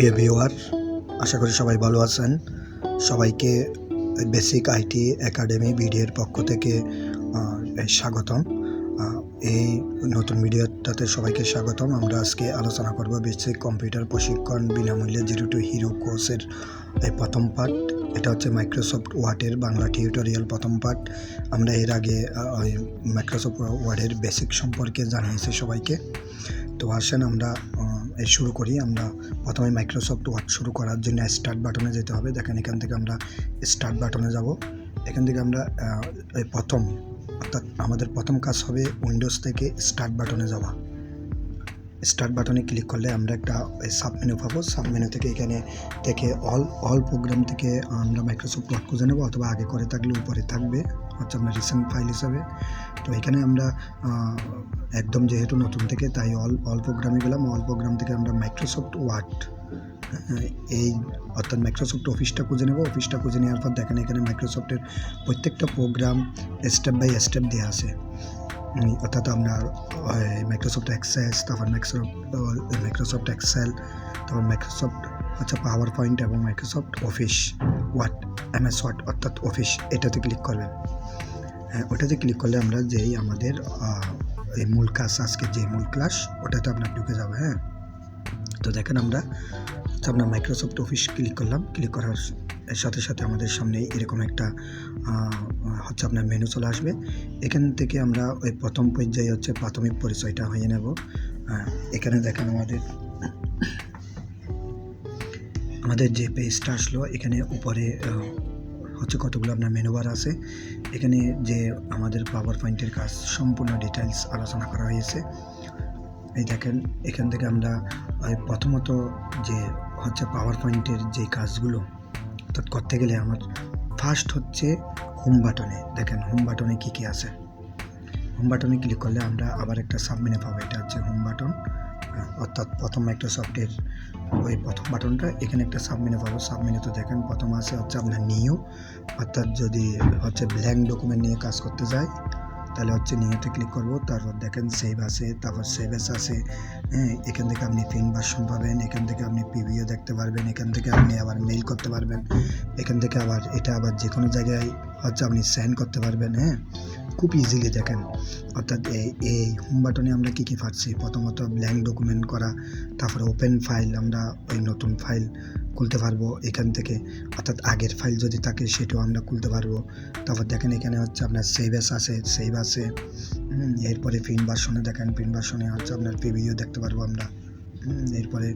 প্রিয় ভিউয়ার, আশা করি সবাই ভালো আছেন। সবাইকে বেসিক আইটি একাডেমি ভিডিওর পক্ষ থেকে স্বাগতম। এই নতুন ভিডিওটাতে সবাইকে স্বাগতম। আমরা আজকে আলোচনা করব বেসিক কম্পিউটার প্রশিক্ষণ বিনামূল্যে 0 to হিরো কোর্সের এই প্রথম পার্ট। এটা হচ্ছে মাইক্রোসফট ওয়ার্ডের বাংলা টিউটোরিয়াল প্রথম পার্ট। আমরা এর আগে মাইক্রোসফট ওয়ার্ডের বেসিক সম্পর্কে জানিয়েছি সবাইকে। তো আসেন আমরা শুরু করি। আমরা প্রথমে মাইক্রোসফট ওয়ার্ড শুরু করার জন্য স্টার্ট বাটনে যেতে হবে। দেখেন এখান থেকে আমরা স্টার্ট বাটনে যাব। এখান থেকে আমরা অর্থাৎ আমাদের প্রথম কাজ হবে উইন্ডোজ থেকে স্টার্ট বাটনে যাওয়া। স্টার্ট বাটনে ক্লিক করলে আমরা একটা সাব মেনু পাবো। সাব মেনু থেকে এখানে থেকে অল প্রোগ্রাম থেকে আমরা মাইক্রোসফট ওয়ার্ড খুঁজে নেব, অথবা আগে করে থাকলে উপরে থাকবে হচ্ছে আপনার রিসেন্ট ফাইল হিসাবে। তো এখানে আমরা একদম যেহেতু নতুন থেকে তাই অল প্রোগ্রামে গেলাম। অল প্রোগ্রাম থেকে আমরা মাইক্রোসফট ওয়ার্ড অর্থাৎ মাইক্রোসফট অফিসটা খুঁজে নেব। অফিসটা খুঁজে নেওয়ার পর দেখেন এখানে মাইক্রোসফটের প্রত্যেকটা প্রোগ্রাম স্টেপ বাই স্টেপ দেওয়া আছে। অর্থাৎ আপনার মাইক্রোসফট অ্যাক্সেস, তারপর মাইক্রোসফট এক্সেল, তারপর মাইক্রোসফট হচ্ছে পাওয়ার পয়েন্ট এবং Microsoft office word, MS word অর্থাৎ অফিস, এটাতে ক্লিক করবেন। ওটাতে ক্লিক করলে আমরা যেই আমাদের এই মূল কাজ, আজকে যে মূল ক্লাস, ওটাতে আপনার ঢুকে যাবে। তো দেখেন আমরা আপনার মাইক্রোসফট অফিস ক্লিক করলাম। ক্লিক করার সাথে সাথে আমাদের সামনে এরকম একটা হচ্ছে আপনার মেনু চলে আসবে। এখান থেকে আমরা ওই প্রথম পর্যায়ে হচ্ছে প্রাথমিক পরিচয়টা হয়ে নেব। এখানে দেখেন আমাদের যে পেজটা আসলো, এখানে উপরে হচ্ছে কতগুলো আপনার মেনু বার আছে। এখানে যে আমাদের পাওয়ার পয়েন্টের কাজ সম্পূর্ণ ডিটেলস আলোচনা করা হয়েছে। এই দেখেন এখান থেকে আমরা প্রথমত যে হচ্ছে পাওয়ার পয়েন্টের যে কাজগুলো অর্থাৎ করতে গেলে আমার ফার্স্ট হচ্ছে হোম বাটনে। দেখেন হোম বাটনে কী কী আছে। হোম বাটনে ক্লিক করলে আমরা আবার একটা সাবমেনু পাবো। এটা হচ্ছে হোম বাটন, অর্থাৎ প্রথম মাইক্রোসফটের ওই প্রথম বাটনটা। এখানে একটা সাবমেনু পাবো। সাবমেনুতে দেখেন প্রথম আছে হচ্ছে আপনার নিউ, অর্থাৎ যদি হচ্ছে ব্ল্যাঙ্ক ডকুমেন্ট নিয়ে কাজ করতে যায় তাহলে হচ্ছে নিউতে ক্লিক করব। তারপর দেখেন সেভ আছে, তারপর সেভ এস আছে। এখান থেকে আপনি প্রিন্ট ভার্সন পাবেন, এখান থেকে আপনি প্রিভিউ দেখতে পারবেন, এখান থেকে আপনি আবার মেইল করতে পারবেন, এখান থেকে আবার এটা আবার যে কোনো জায়গায় হচ্ছে আপনি সেন্ড করতে পারবেন। খুব ইজিলি দেখেন। অর্থাৎ এই হোম বাটনে আমরা কী কী পাচ্ছি, প্রথমত ব্ল্যাঙ্ক ডকুমেন্ট করা, তারপরে ওপেন ফাইল, আমরা ওই নতুন ফাইল খুলতে পারবো এখান থেকে, অর্থাৎ আগের ফাইল যদি থাকে সেটাও আমরা খুলতে পারবো। তারপর দেখেন এখানে হচ্ছে আপনার সেভ আছে। এরপরে প্রিন্ট ভার্সনে দেখেন, প্রিন্ট ভার্সনে হচ্ছে আপনার প্রিভিউ দেখতে পারবো আমরা। এরপরে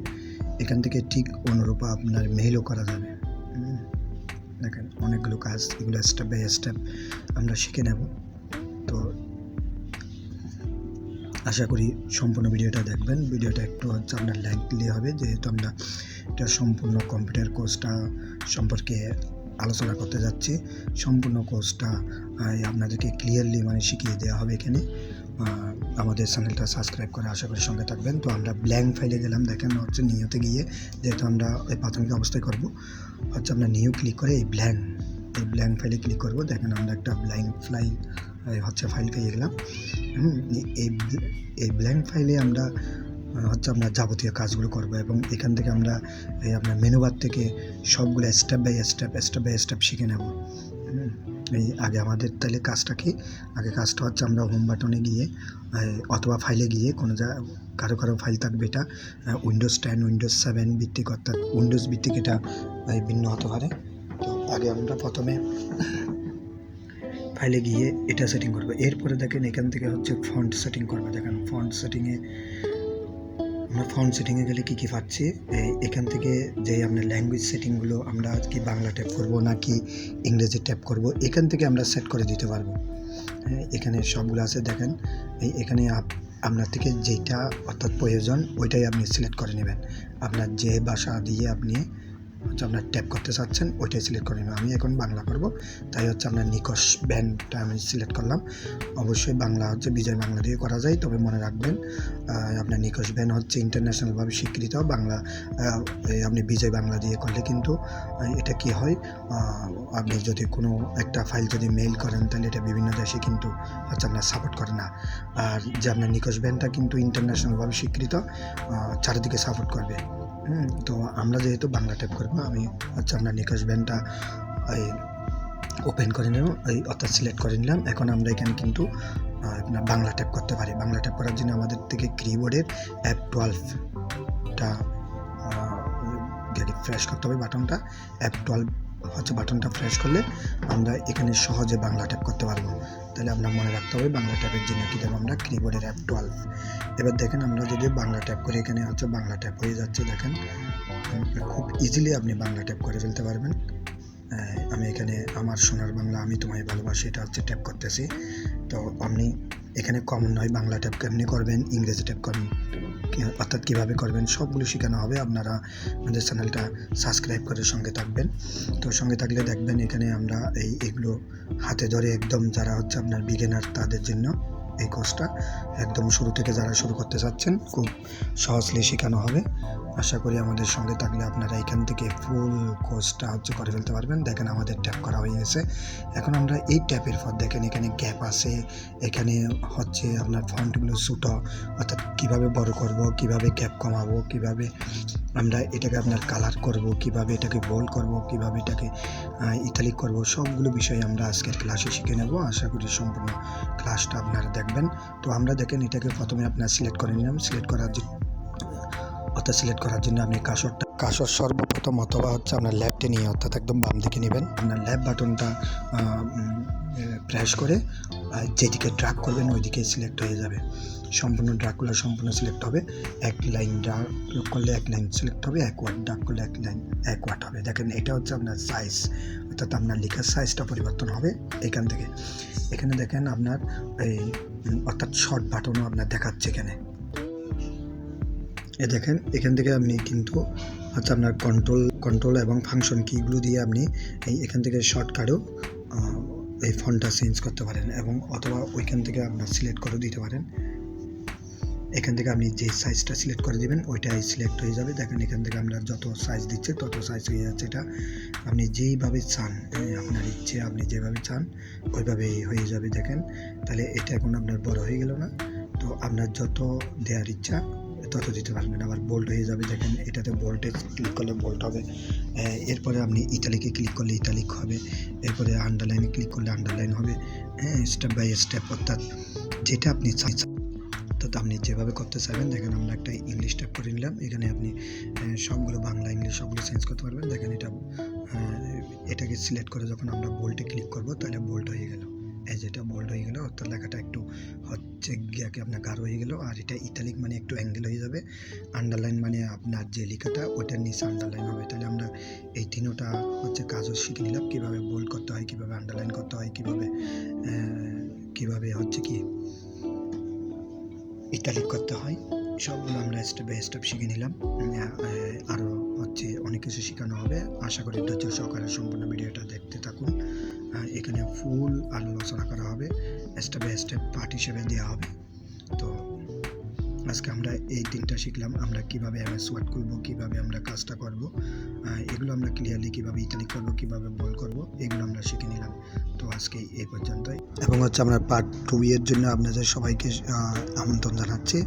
এখান থেকে ঠিক অনুরূপ আপনার মেইলও করা যাবে। দেখেন অনেকগুলো কাজ, এগুলো স্টেপ বাই স্টেপ আমরা শিখে নেব। তো আশা করি সম্পূর্ণ ভিডিওটা দেখবেন। ভিডিওটা একটু হচ্ছে আপনার লেন্থলি হবে, যেহেতু আমরা এটা সম্পূর্ণ কম্পিউটার কোর্সটা সম্পর্কে আলোচনা করতে যাচ্ছি। সম্পূর্ণ কোর্সটা আপনাদেরকে ক্লিয়ারলি শিখিয়ে দেওয়া হবে এখানে। আমাদের চ্যানেলটা সাবস্ক্রাইব করে আশা করি সঙ্গে থাকবেন। তো আমরা ব্ল্যাঙ্ক ফাইলে গেলাম। দেখেন হচ্ছে নিউতে গিয়ে, যেহেতু আমরা ওই প্রাথমিক অবস্থায় করব, হচ্ছে আমরা নিউ ক্লিক করে এই ব্ল্যাঙ্ক ফাইলে ক্লিক করব। দেখেন আমরা একটা ব্ল্যাঙ্ক ফাইল পেয়ে গেলাম। এই ব্ল্যাঙ্ক ফাইলে আমরা হচ্ছে আপনার যাবতীয় কাজগুলো করব, এবং এখান থেকে আমরা আপনার মেনু বার থেকে সবগুলো স্টেপ বাই স্টেপ শিখে নেব। এই আগে আমাদের তাহলে কাজটা কি, আগে কাজটা হচ্ছে আমরা হোম বাটনে গিয়ে অথবা ফাইলে গিয়ে কোনো কারো ফাইল থাকবে, এটা উইন্ডোজ 10, উইন্ডোজ 7 ভিত্তিক, অর্থাৎ উইন্ডোজ ভিত্তিক এটা ভিন্ন হতে পারে। তো আগে আমরা প্রথমে ফাইলে গিয়ে এটা সেটিং করবো। এরপরে দেখেন এখান থেকে হচ্ছে ফন্ট সেটিং করবো। দেখেন ফন্ট সেটিংয়ে গেলে কী পাচ্ছি, এখান থেকে যে আপনার ল্যাঙ্গুয়েজ সেটিংগুলো আমরা কি বাংলা ট্যাপ করব নাকি ইংরেজি ট্যাপ করব, এখান থেকে আমরা সেট করে দিতে পারবো। এখানে সবগুলো আছে। দেখেন এখানে আপনার থেকে যেটা অর্থাৎ প্রয়োজন ওইটাই আপনি সিলেক্ট করে নেবেন। আপনার যে ভাষা দিয়ে আপনি হচ্ছে আপনার ট্যাপ করতে চাচ্ছেন ওইটাই সিলেক্ট করে নেবেন। আমি এখন বাংলা করব, তাই হচ্ছে আপনার নিকশ ব্যান্ডটা আমি সিলেক্ট করলাম। অবশ্যই বাংলা হচ্ছে বিজয় বাংলা দিয়ে করা যায়, তবে মনে রাখবেন আপনার নিকশ ব্যান্ড হচ্ছে ইন্টারন্যাশনালভাবে স্বীকৃত। বাংলা আপনি বিজয় বাংলা দিয়ে করলে কিন্তু এটা কি হয়, আপনি যদি কোনো একটা ফাইল যদি মেইল করেন তাহলে এটা বিভিন্ন দেশে কিন্তু হচ্ছে আপনার সাপোর্ট করে না। আর যে আপনার নিকশ ব্যান্ডটা কিন্তু ইন্টারন্যাশনালভাবে স্বীকৃত, চারিদিকে সাপোর্ট করবে। তো আমরা যেহেতু বাংলা টাইপ করবো, আমি হচ্ছে আপনার নিকাশ ব্যান্ডটা এই ওপেন করে নিলাম, অর্থাৎ সিলেক্ট করে নিলাম। এখন আমরা এখানে কিন্তু আপনার বাংলা টাইপ করতে পারি। বাংলা টাইপ করার জন্য আমাদের থেকে কিবোর্ডের F12টা ফ্রেশ করতে হবে। বাটনটা F12 হচ্ছে বাটনটা প্রেস করলে আমরা এখানে সহজে বাংলা টাইপ করতে পারবো। তাহলে আপনার মনে রাখতে হবে বাংলা টাইপের জন্য কী দেবো আমরা, কিবোর্ডের F12। এবার দেখেন আমরা যদি বাংলা টাইপ করি, এখানে হচ্ছে বাংলা টাইপ হয়ে যাচ্ছে। দেখেন খুব ইজিলি আপনি বাংলা টাইপ করে ফেলতে পারবেন। আমি এখানে আমার সোনার বাংলা আমি তোমায় ভালোবাসি এটা হচ্ছে ট্যাপ করতেছি। তো আপনি এখানে কমন নয়, বাংলা ট্যাপ কেমনি করবেন, ইংরেজি ট্যাপ করবেন, অর্থাৎ কীভাবে করবেন সবগুলো শেখানো হবে। আপনারা আমাদের চ্যানেলটা সাবস্ক্রাইব করে সঙ্গে থাকবেন। তো সঙ্গে থাকলে দেখবেন এখানে আমরা এইগুলো হাতে ধরে একদম যারা হচ্ছে আপনার বিগিনার তাদের জন্য এই কোর্সটা একদম শুরু থেকে যারা শুরু করতে চাচ্ছেন খুব সহজলি শেখানো হবে। আশা করি আমাদের সঙ্গে থাকলে আপনারা এখান থেকে ফুল কোর্সটা হচ্ছে করে ফেলতে পারবেন। দেখেন আমাদের ট্যাপ করা হয়ে গেছে। এখন আমরা এই ট্যাপের পর দেখেন এখানে গ্যাপ আছে, এখানে হচ্ছে আপনার ফন্টগুলো ছোটো, অর্থাৎ কীভাবে বড় করব, কিভাবে গ্যাপ কমাবো, কিভাবে আমরা এটাকে আপনার কালার করব, কিভাবে এটাকে বোল্ড করব, কিভাবে এটাকে ইটালিক করব, সবগুলো বিষয় আমরা আজকের ক্লাসে শিখে নেব। আশা করি সম্পূর্ণ ক্লাসটা আপনারা দেখবেন। তো আমরা দেখেন এটাকে প্রথমে আপনার সিলেক্ট করে নিলাম। সিলেক্ট করার জন্য আপনি কার্সর সর্বপ্রথম অথবা হচ্ছে আপনার লেফটে নিয়ে অর্থাৎ একদম বাম দিকে নেবেন। আপনার লেফট বাটনটা প্রেস করে যেদিকে ড্র্যাগ করবেন ওইদিকে সিলেক্ট হয়ে যাবে। সম্পূর্ণ ড্র্যাগ করলে সম্পূর্ণ সিলেক্ট হবে। এক লাইন ড্র্যাগ করলে এক লাইন সিলেক্ট হবে, এক ওয়ার্ড ড্র্যাগ করলে এক লাইন এক ওয়ার্ড হবে। দেখেন এটা হচ্ছে আপনার সাইজ, অর্থাৎ আপনার লেখার সাইজটা পরিবর্তন হবে এখান থেকে। এখানে দেখেন আপনার অর্থাৎ শর্ট বাটনও আপনার দেখাচ্ছে এখানে। দেখেন এখান থেকে আপনি কিন্তু হচ্ছে আপনার কন্ট্রোল এবং ফাংশন কিগুলো দিয়ে আপনি এখান থেকে শর্টকাটেও এই ফন্টটা চেঞ্জ করতে পারেন, এবং অথবা ওইখান থেকে আপনার সিলেক্ট করে দিতে পারেন। এখান থেকে আপনি যে সাইজটা সিলেক্ট করে দিবেন ওইটাই সিলেক্ট হয়ে যাবে। দেখেন এখান থেকে আমরা যত সাইজ দিচ্ছে তত সাইজ হয়ে যাচ্ছে। এটা আপনি যেইভাবে চান, আপনার ইচ্ছে আপনি যেভাবে চান ওইভাবেই হয়ে যাবে। দেখেন তাহলে এটা এখন আপনার বড় হয়ে গেল না? তো আপনার যত দেওয়ার ইচ্ছা তত দিতে পারবেন। আবার বোল্ড হয়ে যাবে। দেখেন এটাতে বোল্ডে ক্লিক করলে বোল্ড হবে। এরপরে আপনি ইটালিকে ক্লিক করলে ইটালিক হবে। এরপরে আন্ডারলাইনে ক্লিক করলে আন্ডারলাইন হবে। স্টেপ বাই স্টেপ, অর্থাৎ যেটা আপনি চাইছেন অর্থাৎ আপনি যেভাবে করতে চাইবেন। দেখেন আমরা একটা ইংলিশ ট্যাপ করে নিলাম। এখানে আপনি সবগুলো বাংলা ইংলিশ সবগুলো চেঞ্জ করতে পারবেন। দেখেন এটাকে সিলেক্ট করে যখন আমরা বোল্ডে ক্লিক করব তাহলে বোল্ড হয়ে গেল। যেটা বোল্ড হয়ে গেল অর্থাৎ লেখাটা একটু হচ্ছে গিয়াকে আপনার গাঢ় হয়ে গেল। আর এটা ইটালিক মানে একটু অ্যাঙ্গেল হয়ে যাবে। আন্ডারলাইন মানে আপনার যে লেখাটা ওটার নিচে আন্ডারলাইন হবে। তাহলে আমরা এই তিনটা হচ্ছে কাজও শিখে নিলাম, কীভাবে বোল্ড করতে হয়, কীভাবে আন্ডারলাইন করতে হয়, কীভাবে হচ্ছে কি ইটালিক করতে হয়, সবগুলো আমরা স্টেপ বাই স্টেপ শিখে নিলাম। আরও হচ্ছে অনেক কিছু শেখানো হবে। আশা করি ধৈর্য সহকারে সম্পূর্ণ ভিডিওটা দেখতে থাকুন। এখানে ফুল আলোচনা করা হবে, স্টেপ বাই স্টেপ পার্ট হিসেবে দেওয়া হবে। তো আজকে আমরা এই তিনটা শিখলাম, আমরা কিভাবে MS ওয়ার্ড করব, কিভাবে আমরা কাজটা করব, এগুলো আমরা ক্লিয়ারলি কীভাবে ইটালিক করব, কীভাবে বোল্ড করব, এগুলো আমরা শিখে নিলাম। তো আজকে এই পর্যন্তই, এবং হচ্ছে আমরা পার্ট 2 এর জন্য আপনাদের সবাইকে আমন্ত্রণ জানাচ্ছি।